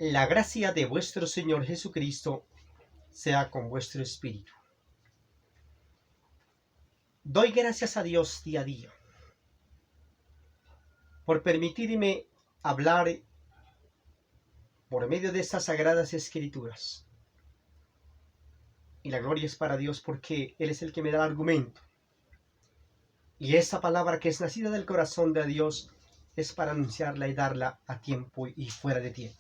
La gracia de vuestro Señor Jesucristo sea con vuestro espíritu. Doy gracias a Dios día a día por permitirme hablar por medio de estas sagradas escrituras. Y la gloria es para Dios porque Él es el que me da el argumento. Y esa palabra que es nacida del corazón de Dios es para anunciarla y darla a tiempo y fuera de tiempo.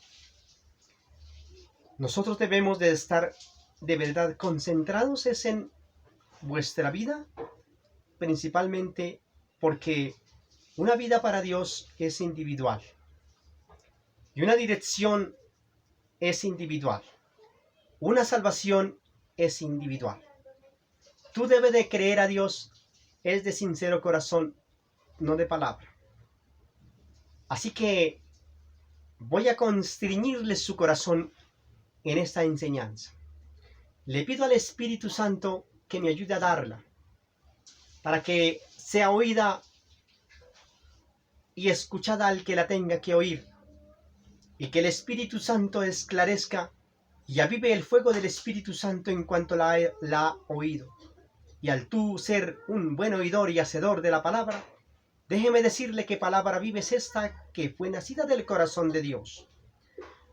Nosotros debemos de estar de verdad concentrados en vuestra vida, principalmente porque una vida para Dios es individual y una dirección es individual. Una salvación es individual. Tú debes de creer a Dios es de sincero corazón, no de palabra. Así que voy a constriñirle su corazón en esta enseñanza. Le pido al Espíritu Santo que me ayude a darla, para que sea oída y escuchada al que la tenga que oír, y que el Espíritu Santo esclarezca y avive el fuego del Espíritu Santo en cuanto la ha oído. Y al tú ser un buen oidor y hacedor de la palabra, déjeme decirle que palabra viva es esta que fue nacida del corazón de Dios.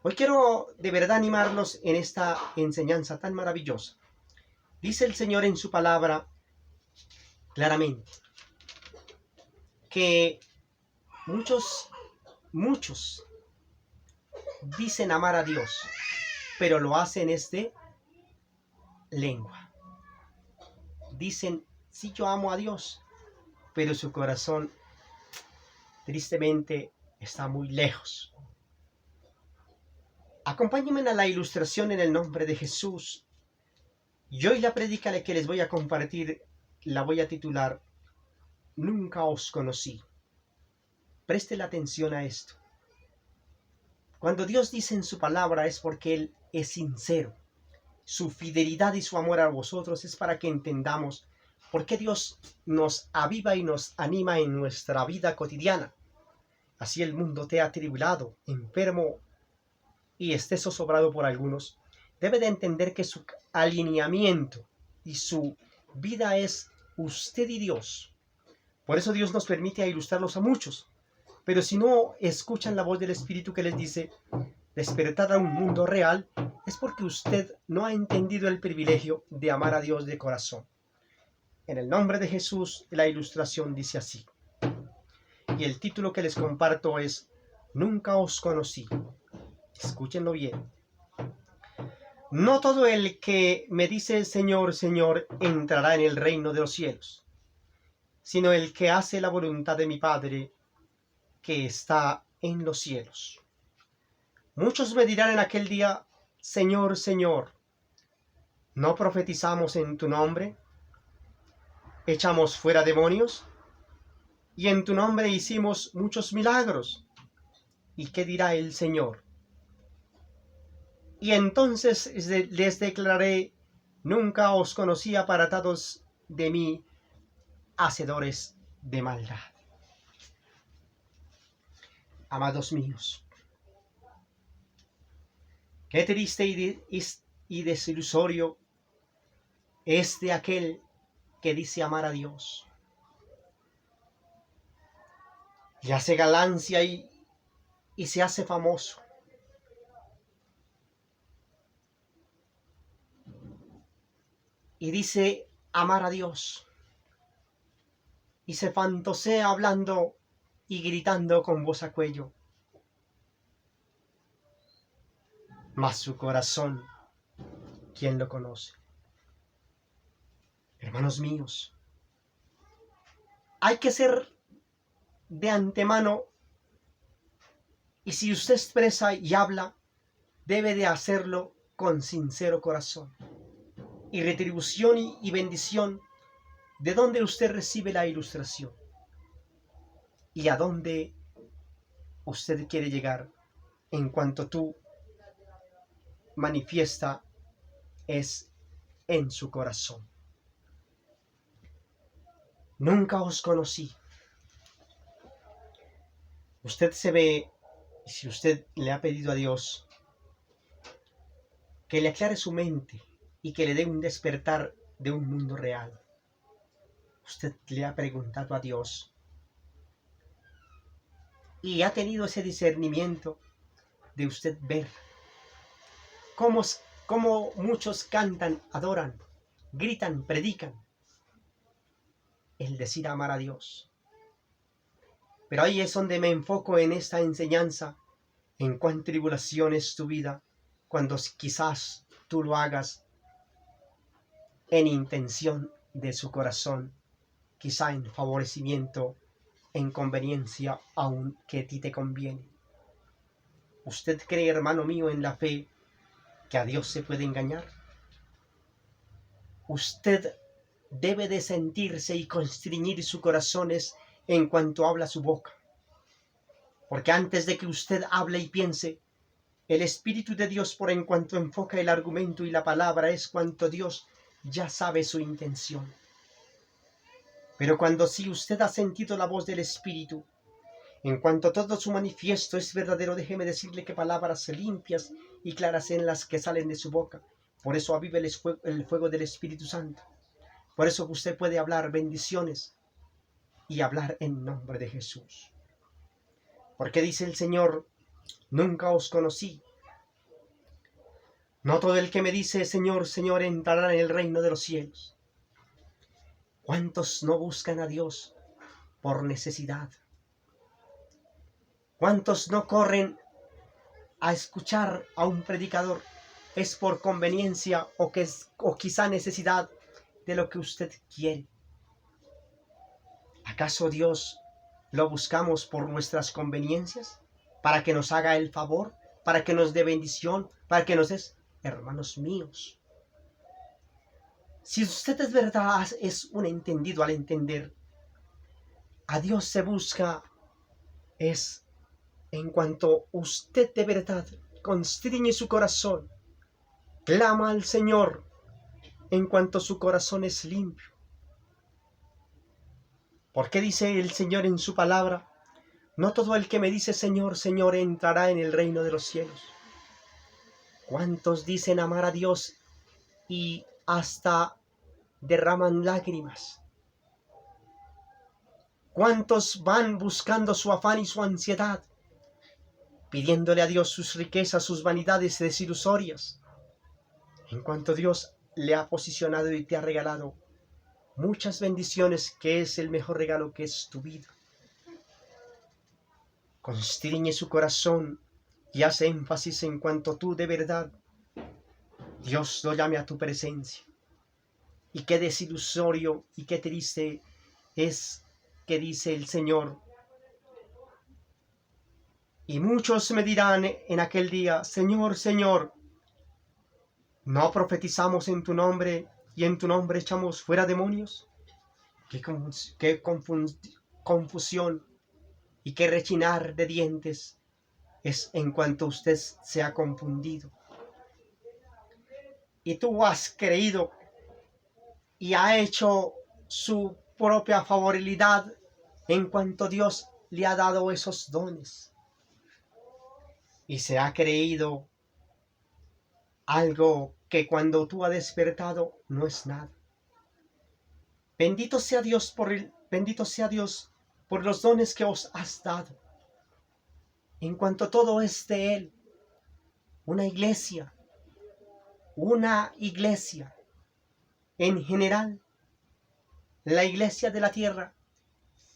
Hoy quiero de verdad animarlos en esta enseñanza tan maravillosa. Dice el Señor en su palabra claramente que muchos dicen amar a Dios, pero lo hacen de lengua. Dicen, sí, yo amo a Dios, pero su corazón tristemente está muy lejos. Acompáñenme a la ilustración en el nombre de Jesús. Y hoy la prédica que les voy a compartir la voy a titular Nunca os conocí. Preste la atención a esto. Cuando Dios dice en su palabra es porque Él es sincero. Su fidelidad y su amor a vosotros es para que entendamos por qué Dios nos aviva y nos anima en nuestra vida cotidiana. Así el mundo te ha atribulado, enfermo y esté zozobrado por algunos, debe de entender que su alineamiento y su vida es usted y Dios. Por eso Dios nos permite ilustrarlos a muchos. Pero si no escuchan la voz del Espíritu que les dice, despertad a un mundo real, es porque usted no ha entendido el privilegio de amar a Dios de corazón. En el nombre de Jesús, la ilustración dice así. Y el título que les comparto es, Nunca os conocí. Escúchenlo bien. No todo el que me dice Señor, Señor, entrará en el reino de los cielos, sino el que hace la voluntad de mi Padre que está en los cielos. Muchos me dirán en aquel día, Señor, Señor, ¿no profetizamos en tu nombre? ¿Echamos fuera demonios? Y en tu nombre hicimos muchos milagros. ¿Y qué dirá el Señor? Y entonces les declaré, nunca os conocí, apartados de mí, hacedores de maldad. Amados míos, qué triste y desilusorio es de aquel que dice amar a Dios. Y hace galancia y se hace famoso. Y dice amar a Dios. Y se fantasea hablando y gritando con voz a cuello. Mas su corazón, ¿quién lo conoce? Hermanos míos, hay que ser de antemano, y si usted expresa y habla, debe de hacerlo con sincero corazón. Y retribución y bendición, de donde usted recibe la ilustración y a dónde usted quiere llegar en cuanto tú manifiesta es en su corazón. Nunca os conocí. Usted se ve, y si usted le ha pedido a Dios que le aclare su mente y que le dé un despertar de un mundo real. Usted le ha preguntado a Dios y ha tenido ese discernimiento de usted ver cómo, cómo muchos cantan, adoran, gritan, predican el decir amar a Dios. Pero ahí es donde me enfoco en esta enseñanza, en cuán tribulación es tu vida, cuando quizás tú lo hagas en intención de su corazón, quizá en favorecimiento, en conveniencia, aunque a ti te conviene. ¿Usted cree, hermano mío, en la fe que a Dios se puede engañar? Usted debe de sentirse y constriñir su corazón en cuanto habla su boca. Porque antes de que usted hable y piense, el Espíritu de Dios, por en cuanto enfoca el argumento y la palabra, es cuanto Dios ya sabe su intención. Pero cuando si usted ha sentido la voz del Espíritu, en cuanto todo su manifiesto es verdadero, déjeme decirle que palabras limpias y claras en las que salen de su boca. Por eso aviva el fuego del Espíritu Santo. Por eso usted puede hablar bendiciones y hablar en nombre de Jesús. Porque dice el Señor, nunca os conocí. No todo el que me dice Señor, Señor entrará en el reino de los cielos. ¿Cuántos no buscan a Dios por necesidad? ¿Cuántos no corren a escuchar a un predicador? Es por conveniencia o quizá necesidad de lo que usted quiere. ¿Acaso Dios lo buscamos por nuestras conveniencias? ¿Para que nos haga el favor? ¿Para que nos dé bendición? ¿Para que nos des? Hermanos míos, si usted es verdad, es un entendido al entender, a Dios se busca es en cuanto usted de verdad constriñe su corazón, clama al Señor, en cuanto su corazón es limpio. Porque dice el Señor en su palabra, no todo el que me dice Señor, Señor entrará en el reino de los cielos. ¿Cuántos dicen amar a Dios y hasta derraman lágrimas? ¿Cuántos van buscando su afán y su ansiedad, pidiéndole a Dios sus riquezas, sus vanidades desilusorias, en cuanto Dios le ha posicionado y te ha regalado muchas bendiciones, que es el mejor regalo, que es tu vida? Constriñe su corazón y hace énfasis en cuanto tú de verdad Dios lo llame a tu presencia. Y qué desilusorio y qué triste es que dice el Señor, y muchos me dirán en aquel día, Señor, Señor, ¿no profetizamos en tu nombre y en tu nombre echamos fuera demonios? Qué confusión y qué rechinar de dientes es en cuanto usted se ha confundido. Y tú has creído y ha hecho su propia favorabilidad en cuanto Dios le ha dado esos dones. Y se ha creído algo que cuando tú has despertado no es nada. Bendito sea Dios por los dones que os has dado. En cuanto todo es de Él, una iglesia en general, la iglesia de la tierra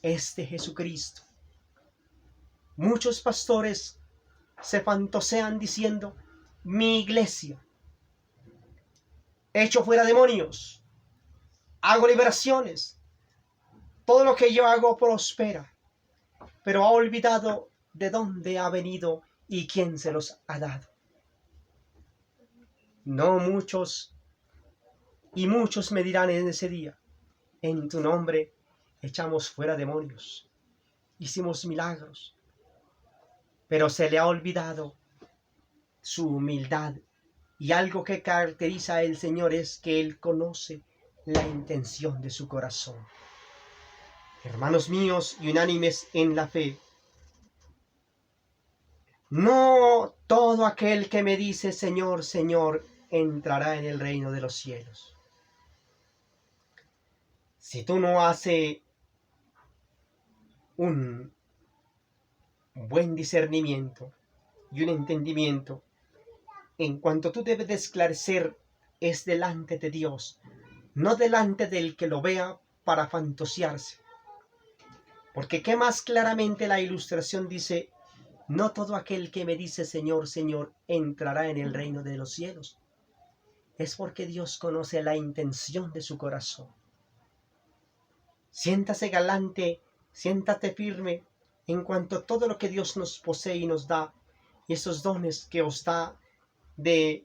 es de Jesucristo. Muchos pastores se fantasean diciendo, mi iglesia, echo fuera demonios, hago liberaciones, todo lo que yo hago prospera, pero ha olvidado de dónde ha venido y quién se los ha dado. No muchos, y muchos me dirán en ese día, en tu nombre echamos fuera demonios, hicimos milagros, pero se le ha olvidado su humildad. Y algo que caracteriza al Señor es que Él conoce la intención de su corazón. Hermanos míos y unánimes en la fe, no todo aquel que me dice Señor, Señor entrará en el reino de los cielos. Si tú no haces un buen discernimiento y un entendimiento, en cuanto tú debes de esclarecer, es delante de Dios, no delante del que lo vea para fantasearse. Porque qué más claramente la ilustración dice: no todo aquel que me dice Señor, Señor, entrará en el reino de los cielos. Es porque Dios conoce la intención de su corazón. Siéntase galante, siéntate firme en cuanto a todo lo que Dios nos posee y nos da, y esos dones que os da de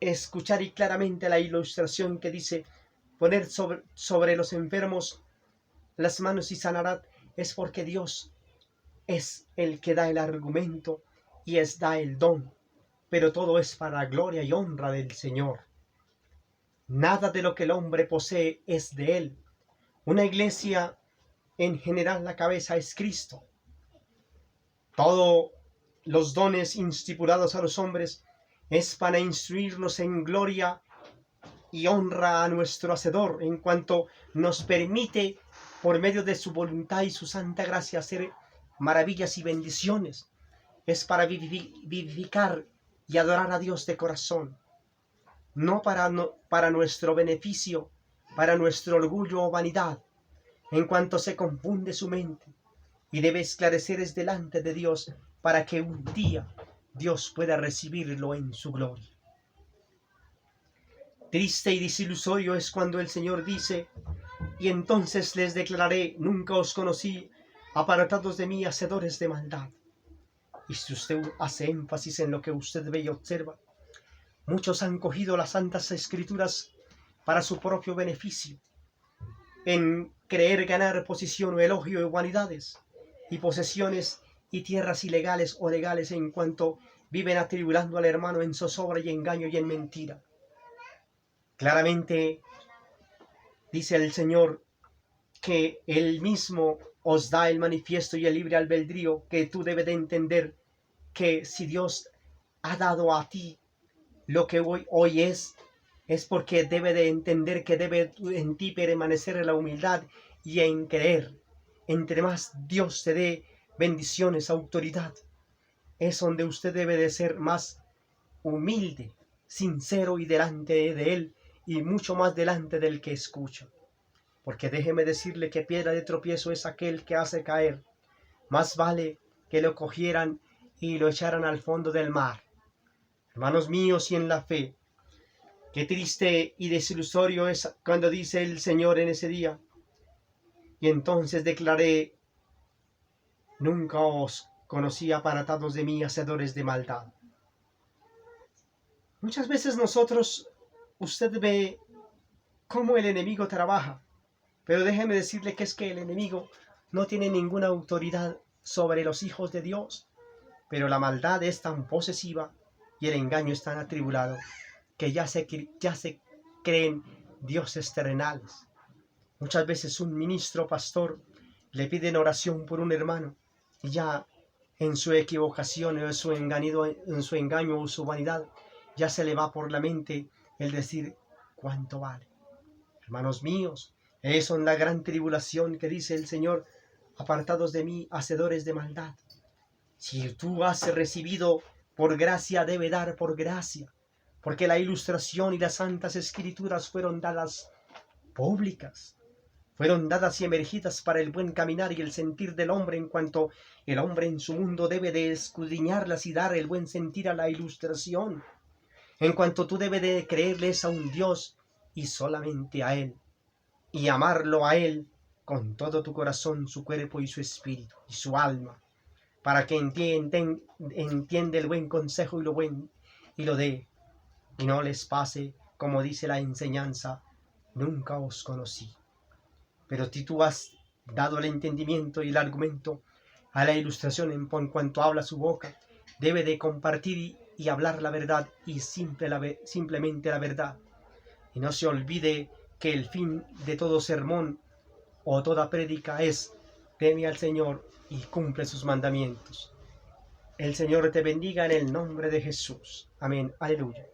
escuchar y claramente la ilustración que dice poner sobre los enfermos las manos y sanará, es porque Dios es el que da el argumento y da el don, pero todo es para la gloria y honra del Señor. Nada de lo que el hombre posee es de él. Una iglesia, en general, la cabeza es Cristo. Todos los dones estipulados a los hombres es para instruirnos en gloria y honra a nuestro Hacedor, en cuanto nos permite, por medio de su voluntad y su santa gracia, hacer maravillas y bendiciones. Es para vivificar y adorar a Dios de corazón, no para nuestro beneficio, para nuestro orgullo o vanidad. En cuanto se confunde su mente, y debe esclarecer es delante de Dios, para que un día Dios pueda recibirlo en su gloria. Triste y desilusorio es cuando el Señor dice: y entonces les declararé, nunca os conocí, apartados de mí, hacedores de maldad. Y si usted hace énfasis en lo que usted ve y observa, muchos han cogido las santas escrituras para su propio beneficio, en creer ganar posición o elogio y vanidades, y posesiones y tierras ilegales o legales, en cuanto viven atribulando al hermano en zozobra y engaño y en mentira. Claramente dice el Señor que Él mismo os da el manifiesto y el libre albedrío, que tú debes de entender que si Dios ha dado a ti lo que hoy es porque debe de entender que debe en ti permanecer en la humildad y en creer. Entre más Dios te dé bendiciones, autoridad, es donde usted debe de ser más humilde, sincero y delante de Él, y mucho más delante del que escucha. Porque déjeme decirle que piedra de tropiezo es aquel que hace caer. Más vale que lo cogieran y lo echaran al fondo del mar. Hermanos míos, y en la fe, qué triste y desilusorio es cuando dice el Señor en ese día: y entonces declaré, nunca os conocí, apartados de mí, hacedores de maldad. Muchas veces usted ve cómo el enemigo trabaja, pero déjeme decirle que es que el enemigo no tiene ninguna autoridad sobre los hijos de Dios, pero la maldad es tan posesiva y el engaño es tan atribulado que ya se creen dioses terrenales. Muchas veces un ministro pastor le pide en oración por un hermano, y ya en su equivocación, en su engaño o su vanidad, ya se le va por la mente el decir: ¿cuánto vale? Hermanos míos, eso es la gran tribulación que dice el Señor: apartados de mí, hacedores de maldad. Si tú has recibido por gracia, debe dar por gracia, porque la ilustración y las santas escrituras fueron dadas públicas, fueron dadas y emergidas para el buen caminar y el sentir del hombre, en cuanto el hombre en su mundo debe de escudriñarlas y dar el buen sentir a la ilustración, en cuanto tú debes de creerles a un Dios y solamente a Él, y amarlo a Él con todo tu corazón, su cuerpo y su espíritu y su alma, para que entienda el buen consejo y lo dé, y no les pase como dice la enseñanza: nunca os conocí. Pero si tú has dado el entendimiento y el argumento a la ilustración, en cuanto habla su boca, debe de compartir y hablar la verdad, y simplemente la verdad. Y no se olvide que el fin de todo sermón o toda prédica es: teme al Señor y cumple sus mandamientos. El Señor te bendiga en el nombre de Jesús. Amén. Aleluya.